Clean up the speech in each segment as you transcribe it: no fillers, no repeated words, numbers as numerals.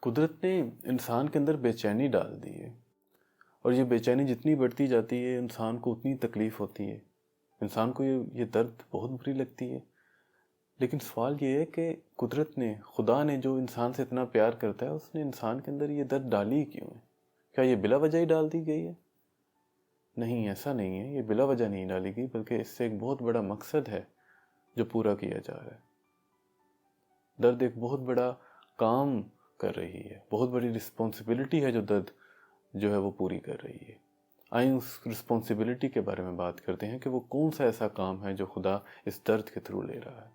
قدرت نے انسان کے اندر بے چینی ڈال دی ہے، اور یہ بے چینی جتنی بڑھتی جاتی ہے انسان کو اتنی تکلیف ہوتی ہے، انسان کو یہ درد بہت بری لگتی ہے۔ لیکن سوال یہ ہے کہ قدرت نے، خدا نے جو انسان سے اتنا پیار کرتا ہے، اس نے انسان کے اندر یہ درد ڈالی کیوں ہے؟ کیا یہ بلا وجہ ہی ڈال دی گئی ہے؟ نہیں، ایسا نہیں ہے، یہ بلا وجہ نہیں ڈالی گئی، بلکہ اس سے ایک بہت بڑا مقصد ہے جو پورا کیا جا رہا ہے۔ درد ایک بہت بڑا کام کر رہی ہے، بہت بڑی رسپانسبلٹی ہے جو درد جو ہے وہ پوری کر رہی ہے۔ آئیں اس رسپانسبلٹی کے بارے میں بات کرتے ہیں کہ وہ کون سا ایسا کام ہے جو خدا اس درد کے تھرو لے رہا ہے،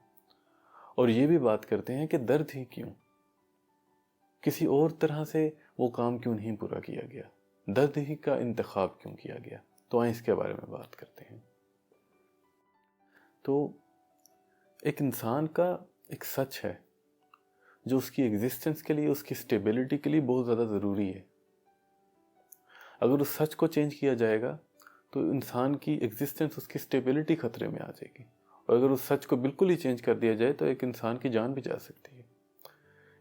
اور یہ بھی بات کرتے ہیں کہ درد ہی کیوں، کسی اور طرح سے وہ کام کیوں نہیں پورا کیا گیا، درد ہی کا انتخاب کیوں کیا گیا۔ تو آئیں اس کے بارے میں بات کرتے ہیں۔ تو ایک انسان کا ایک سچ ہے جو اس کی ایگزسٹنس کے لیے، اس کی سٹیبلٹی کے لیے بہت زیادہ ضروری ہے۔ اگر اس سچ کو چینج کیا جائے گا تو انسان کی ایگزسٹنس، اس کی سٹیبلٹی خطرے میں آ جائے گی، اور اگر اس سچ کو بالکل ہی چینج کر دیا جائے تو ایک انسان کی جان بھی جا سکتی ہے۔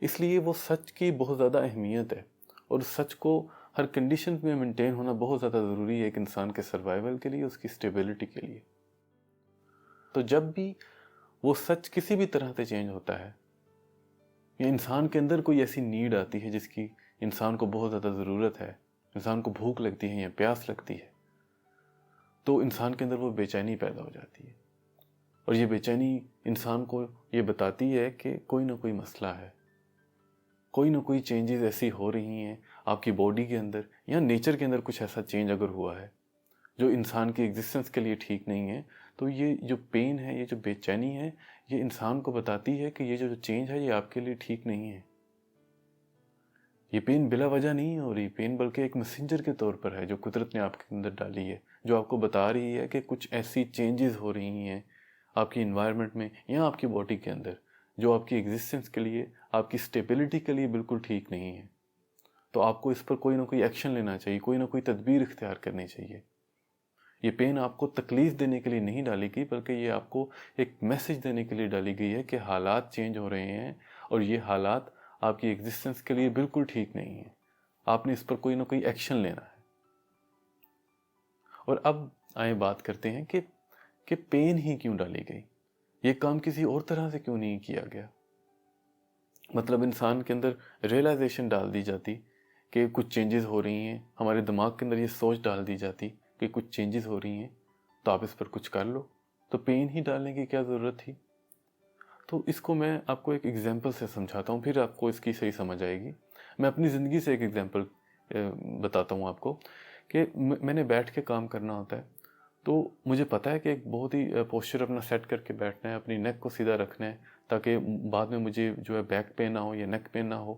اس لیے وہ سچ کی بہت زیادہ اہمیت ہے، اور اس سچ کو ہر کنڈیشن میں مینٹین ہونا بہت زیادہ ضروری ہے ایک انسان کے سروائیول کے لیے، اس کی سٹیبلٹی کے لیے۔ تو جب بھی وہ سچ کسی بھی طرح سے چینج ہوتا ہے، یا انسان کے اندر کوئی ایسی نیڈ آتی ہے جس کی انسان کو بہت زیادہ ضرورت ہے، انسان کو بھوک لگتی ہے یا پیاس لگتی ہے، تو انسان کے اندر وہ بے چینی پیدا ہو جاتی ہے، اور یہ بے چینی انسان کو یہ بتاتی ہے کہ کوئی نہ کوئی مسئلہ ہے، کوئی نہ کوئی چینجز ایسی ہو رہی ہیں آپ کی باڈی کے اندر یا نیچر کے اندر، کچھ ایسا چینج اگر ہوا ہے جو انسان کی ایگزسٹنس کے لیے ٹھیک نہیں ہے، تو یہ جو پین ہے، یہ جو بے چینی ہے، یہ انسان کو بتاتی ہے کہ یہ جو چینج ہے یہ آپ کے لیے ٹھیک نہیں ہے۔ یہ پین بلا وجہ نہیں ہو رہی، پین بلکہ ایک میسنجر کے طور پر ہے جو قدرت نے آپ کے اندر ڈالی ہے، جو آپ کو بتا رہی ہے کہ کچھ ایسی چینجز ہو رہی ہیں آپ کی انوائرمنٹ میں یا آپ کی باڈی کے اندر جو آپ کی ایگزسٹنس کے لیے، آپ کی سٹیبلٹی کے لیے بالکل ٹھیک نہیں ہے۔ تو آپ کو اس پر کوئی نہ کوئی ایکشن لینا چاہیے، کوئی نہ کوئی تدبیر اختیار کرنی چاہیے۔ یہ پین آپ کو تکلیف دینے کے لیے نہیں ڈالی گئی، بلکہ یہ آپ کو ایک میسج دینے کے لیے ڈالی گئی ہے کہ حالات چینج ہو رہے ہیں، اور یہ حالات آپ کی ایگزسٹنس کے لیے بالکل ٹھیک نہیں ہیں، آپ نے اس پر کوئی نہ کوئی ایکشن لینا ہے۔ اور اب آئیں بات کرتے ہیں کہ پین ہی کیوں ڈالی گئی، یہ کام کسی اور طرح سے کیوں نہیں کیا گیا۔ مطلب انسان کے اندر ریئلائزیشن ڈال دی جاتی کہ کچھ چینجز ہو رہی ہیں، ہمارے دماغ کے اندر یہ سوچ ڈال دی جاتی کہ کچھ چینجز ہو رہی ہیں تو آپ اس پر کچھ کر لو، تو پین ہی ڈالنے کی کیا ضرورت تھی؟ تو اس کو میں آپ کو ایک ایگزامپل سے سمجھاتا ہوں، پھر آپ کو اس کی صحیح سمجھ آئے گی۔ میں اپنی زندگی سے ایک ایگزامپل بتاتا ہوں آپ کو کہ میں نے بیٹھ کے کام کرنا ہوتا ہے، تو مجھے پتہ ہے کہ ایک بہت ہی پوسچر اپنا سیٹ کر کے بیٹھنا ہے، اپنی نیک کو سیدھا رکھنا ہے تاکہ بعد میں مجھے جو ہے بیک پین نہ ہو یا نیک پین نہ ہو۔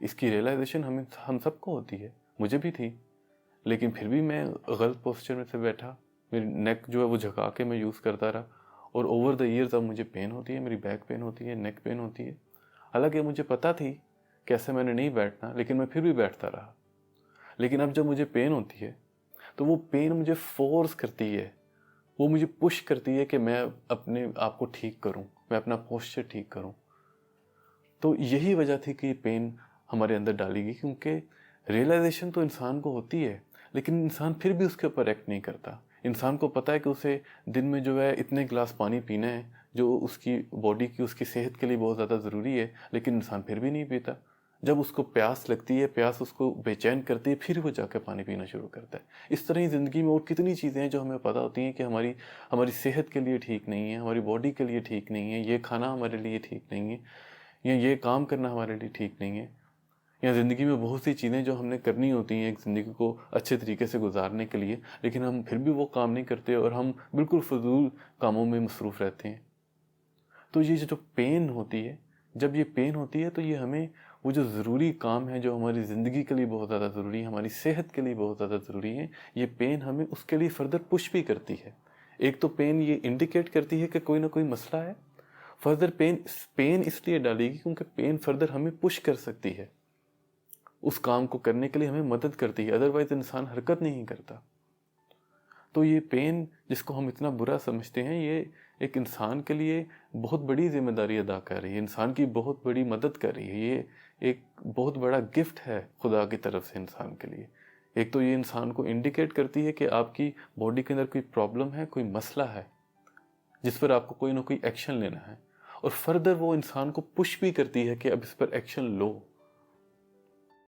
اس کی ریئلائزیشن ہم سب کو ہوتی ہے، مجھے بھی تھی، لیکن پھر بھی میں غلط پوسچر میں سے بیٹھا، میری نیک جو ہے وہ جھکا کے میں یوز کرتا رہا، اور اوور دا ایئرز اب مجھے پین ہوتی ہے، میری بیک پین ہوتی ہے، نیک پین ہوتی ہے۔ حالانکہ مجھے پتہ تھی کہ ایسے میں نے نہیں بیٹھنا، لیکن میں پھر بھی بیٹھتا رہا۔ لیکن اب جب مجھے پین ہوتی ہے تو وہ پین مجھے فورس کرتی ہے، وہ مجھے پش کرتی ہے کہ میں اپنے آپ کو ٹھیک کروں، میں اپنا پوسچر ٹھیک کروں۔ تو یہی وجہ تھی کہ یہ پین ہمارے اندر ڈالی گئی، کیونکہ ریئلائزیشن تو انسان کو ہوتی ہے، لیکن انسان پھر بھی اس کے اوپر ایکٹ نہیں کرتا۔ انسان کو پتہ ہے کہ اسے دن میں جو ہے اتنے گلاس پانی پینا ہے جو اس کی باڈی کی، اس کی صحت کے لیے بہت زیادہ ضروری ہے، لیکن انسان پھر بھی نہیں پیتا۔ جب اس کو پیاس لگتی ہے، پیاس اس کو بے چین کرتی ہے، پھر وہ جا کے پانی پینا شروع کرتا ہے۔ اس طرح ہی زندگی میں اور کتنی چیزیں ہیں جو ہمیں پتہ ہوتی ہیں کہ ہماری صحت کے لیے ٹھیک نہیں ہے، ہماری باڈی کے لیے ٹھیک نہیں ہے، یہ کھانا ہمارے لیے ٹھیک نہیں ہے، یا یہ کام کرنا ہمارے لیے ٹھیک نہیں ہے، یا زندگی میں بہت سی چیزیں جو ہم نے کرنی ہوتی ہیں ایک زندگی کو اچھے طریقے سے گزارنے کے لیے، لیکن ہم پھر بھی وہ کام نہیں کرتے اور ہم بالکل فضول کاموں میں مصروف رہتے ہیں۔ تو یہ جو پین ہوتی ہے، جب یہ پین ہوتی ہے تو یہ ہمیں وہ جو ضروری کام ہے جو ہماری زندگی کے لیے بہت زیادہ ضروری ہے، ہماری صحت کے لیے بہت زیادہ ضروری ہے، یہ پین ہمیں اس کے لیے فردر پش بھی کرتی ہے۔ ایک تو پین یہ انڈیکیٹ کرتی ہے کہ کوئی نہ کوئی مسئلہ ہے، فردر پین اس لیے ڈالے گی کیونکہ پین فردر ہمیں پش کر سکتی ہے، اس کام کو کرنے کے لیے ہمیں مدد کرتی ہے، ادروائز انسان حرکت نہیں کرتا۔ تو یہ پین جس کو ہم اتنا برا سمجھتے ہیں، یہ ایک انسان کے لیے بہت بڑی ذمہ داری ادا کر رہی ہے، انسان کی بہت بڑی مدد کر رہی ہے، ایک بہت بڑا گفٹ ہے خدا کی طرف سے انسان کے لیے. ایک تو یہ انسان کو انڈیکیٹ کرتی ہے کہ آپ کی باڈی کے اندر کوئی پرابلم ہے, کوئی مسئلہ ہے جس پر آپ کو کوئی نہ کوئی ایکشن لینا ہے, اور فردر وہ انسان کو پش بھی کرتی ہے کہ اب اس پر ایکشن لو.